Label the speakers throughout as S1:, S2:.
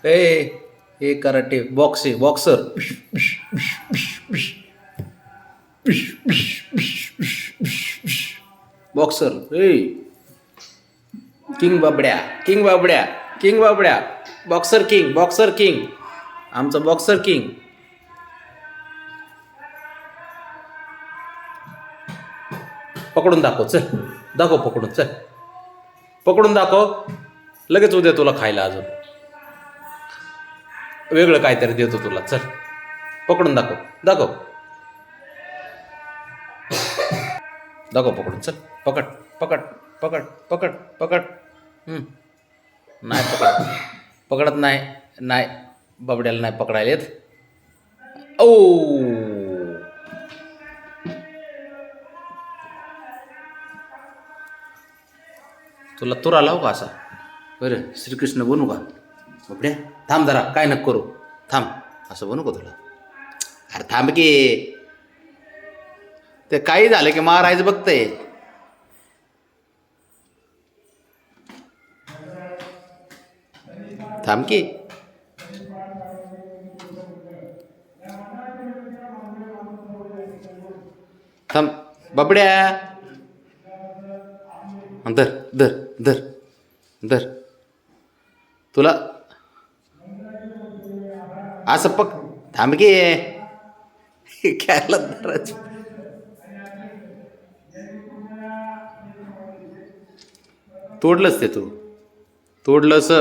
S1: हे karate boxer. Boxer. King बाबड्या. Boxer king. आमचा बॉक्सर किंग. पकडून दाखव. चल दाखव पकडून. चल पकडून दाखव. लगेच उद्या तुला खायला अजून वेगळं काहीतरी देतो तुला. चल पकडून दाखव. दाखव पकडून. चल पकड. नाही पकडत नाही बाबड्याला नाही पकडायला येत. ओ तुला तुरा लावू का असा? बरं श्रीकृष्ण बनू का बाबड्या? थांब जरा, काय नको करू. थांब. असं बनू का तुला? अरे थांब की. ते काही झालं की महाराज बघतंय. थांब की. थांब बाबड्या. धर तुला असं थांब की. खेळायला धरायचं. तोडलंच ते तू. तोडलंस.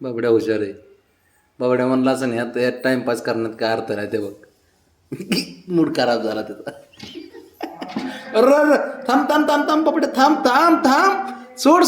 S1: बाबड्या हुशार आहे. बाबड्या म्हणला असं नाही आता यात टाइमपास करण्यात काय अर्थ नाही. ते बघ मूड खराब झाला त्याचा. थांब बाबड्या. थांब. सोड.